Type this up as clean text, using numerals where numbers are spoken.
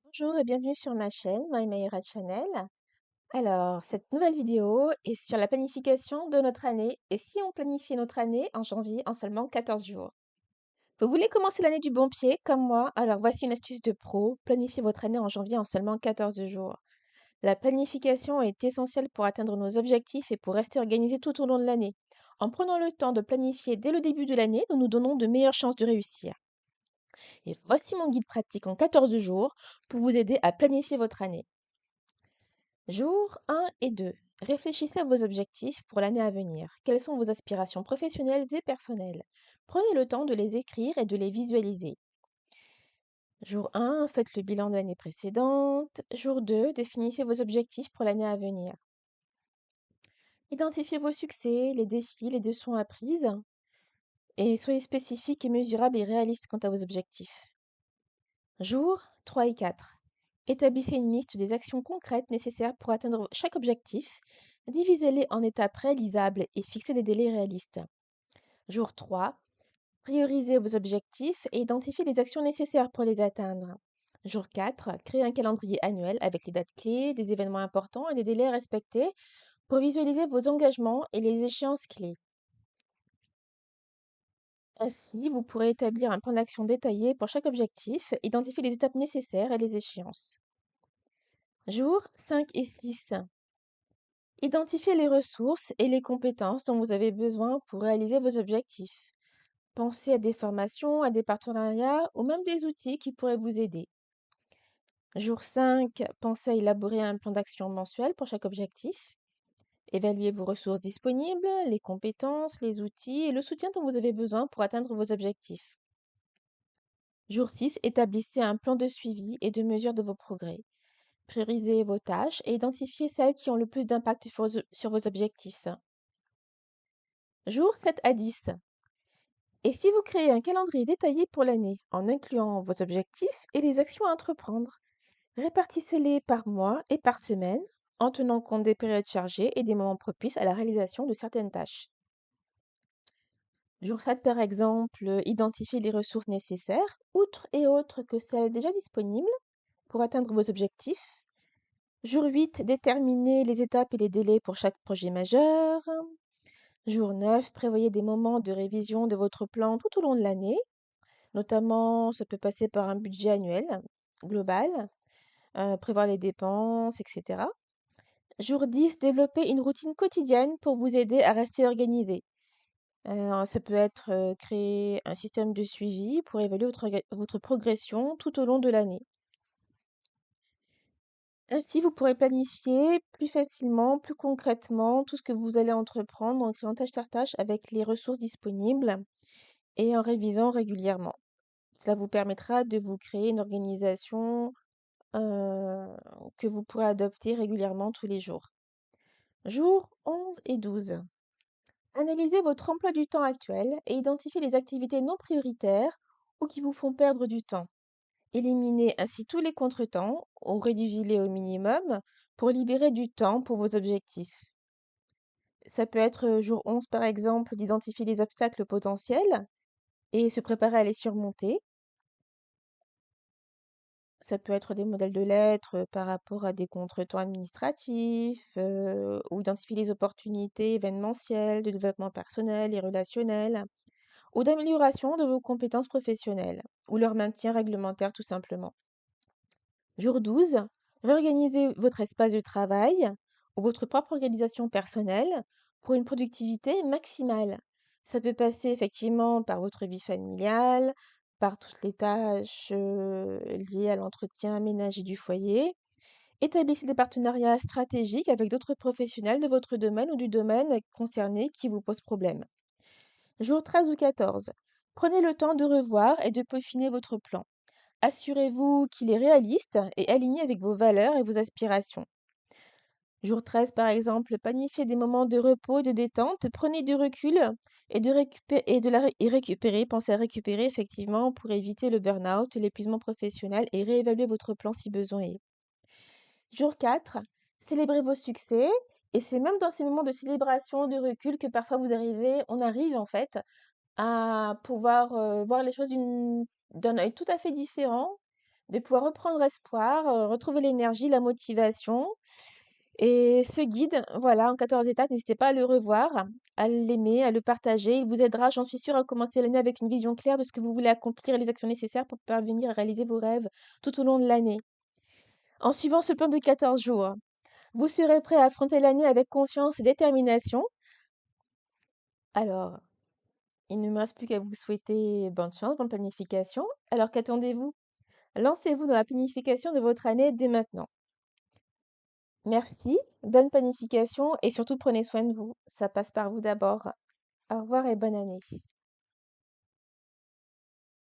Bonjour et bienvenue sur ma chaîne My Maïra Channel. Alors, cette nouvelle vidéo est sur la planification de notre année et si on planifiait notre année en janvier en seulement 14 jours. Vous voulez commencer l'année du bon pied comme moi? Alors voici une astuce de pro, planifiez votre année en janvier en seulement 14 jours. La planification est essentielle pour atteindre nos objectifs et pour rester organisé tout au long de l'année. En prenant le temps de planifier dès le début de l'année, nous nous donnons de meilleures chances de réussir. Et voici mon guide pratique en 14 jours pour vous aider à planifier votre année. Jour 1 et 2. Réfléchissez à vos objectifs pour l'année à venir. Quelles sont vos aspirations professionnelles et personnelles? Prenez le temps de les écrire et de les visualiser. Jour 1, faites le bilan de l'année précédente. Jour 2, définissez vos objectifs pour l'année à venir. Identifiez vos succès, les défis, les leçons apprises et soyez spécifiques et mesurables et réalistes quant à vos objectifs. Jours 3 et 4. Établissez une liste des actions concrètes nécessaires pour atteindre chaque objectif. Divisez-les en étapes réalisables et fixez des délais réalistes. Jour 3. Priorisez vos objectifs et identifiez les actions nécessaires pour les atteindre. Jour 4. Créez un calendrier annuel avec les dates clés, des événements importants et des délais respectés pour visualiser vos engagements et les échéances clés. Ainsi, vous pourrez établir un plan d'action détaillé pour chaque objectif, identifier les étapes nécessaires et les échéances. Jours 5 et 6. Identifiez les ressources et les compétences dont vous avez besoin pour réaliser vos objectifs. Pensez à des formations, à des partenariats ou même des outils qui pourraient vous aider. Jour 5, pensez à élaborer un plan d'action mensuel pour chaque objectif. Évaluez vos ressources disponibles, les compétences, les outils et le soutien dont vous avez besoin pour atteindre vos objectifs. Jour 6, établissez un plan de suivi et de mesure de vos progrès. Priorisez vos tâches et identifiez celles qui ont le plus d'impact sur vos objectifs. Jour 7 à 10. Et si vous créez un calendrier détaillé pour l'année, en incluant vos objectifs et les actions à entreprendre, répartissez-les par mois et par semaine, en tenant compte des périodes chargées et des moments propices à la réalisation de certaines tâches. Jour 7, par exemple, identifiez les ressources nécessaires, outre et autres que celles déjà disponibles, pour atteindre vos objectifs. Jour 8, déterminez les étapes et les délais pour chaque projet majeur. Jour 9, prévoyez des moments de révision de votre plan tout au long de l'année. Notamment, ça peut passer par un budget annuel global, prévoir les dépenses, etc. Jour 10, développez une routine quotidienne pour vous aider à rester organisé. Ça peut être créer un système de suivi pour évaluer votre progression tout au long de l'année. Ainsi, vous pourrez planifier plus facilement, plus concrètement tout ce que vous allez entreprendre en créant tâche par tâche avec les ressources disponibles et en révisant régulièrement. Cela vous permettra de vous créer une organisation euh, que vous pourrez adopter régulièrement tous les jours. Jours 11 et 12. Analysez votre emploi du temps actuel et identifiez les activités non prioritaires ou qui vous font perdre du temps. Éliminez ainsi tous les contretemps ou réduisez-les au minimum pour libérer du temps pour vos objectifs. Ça peut être jour 11 par exemple d'identifier les obstacles potentiels et se préparer à les surmonter. Ça peut être des modèles de lettres par rapport à des contretemps administratifs ou identifier les opportunités événementielles de développement personnel et relationnel ou d'amélioration de vos compétences professionnelles ou leur maintien réglementaire tout simplement. Jour 12, réorganisez votre espace de travail ou votre propre organisation personnelle pour une productivité maximale. Ça peut passer effectivement par votre vie familiale, par toutes les tâches liées à l'entretien ménager du foyer. Établissez des partenariats stratégiques avec d'autres professionnels de votre domaine ou du domaine concerné qui vous pose problème. Jour 13 ou 14, prenez le temps de revoir et de peaufiner votre plan. Assurez-vous qu'il est réaliste et aligné avec vos valeurs et vos aspirations. Jour 13, par exemple, planifiez des moments de repos, de détente, prenez du recul et récupérez, pensez à récupérer effectivement pour éviter le burn-out, l'épuisement professionnel et réévaluer votre plan si besoin est. Jour 4, célébrez vos succès et c'est même dans ces moments de célébration, de recul que parfois on arrive en fait à pouvoir voir les choses d'un œil tout à fait différent de pouvoir reprendre espoir, retrouver l'énergie, la motivation. Et ce guide, voilà, en 14 étapes, n'hésitez pas à le revoir, à l'aimer, à le partager. Il vous aidera, j'en suis sûre, à commencer l'année avec une vision claire de ce que vous voulez accomplir et les actions nécessaires pour parvenir à réaliser vos rêves tout au long de l'année. En suivant ce plan de 14 jours, vous serez prêt à affronter l'année avec confiance et détermination. Alors, il ne me reste plus qu'à vous souhaiter bonne chance, bonne planification. Alors qu'attendez-vous? Lancez-vous dans la planification de votre année dès maintenant. Merci, bonne planification et surtout prenez soin de vous. Ça passe par vous d'abord. Au revoir et bonne année.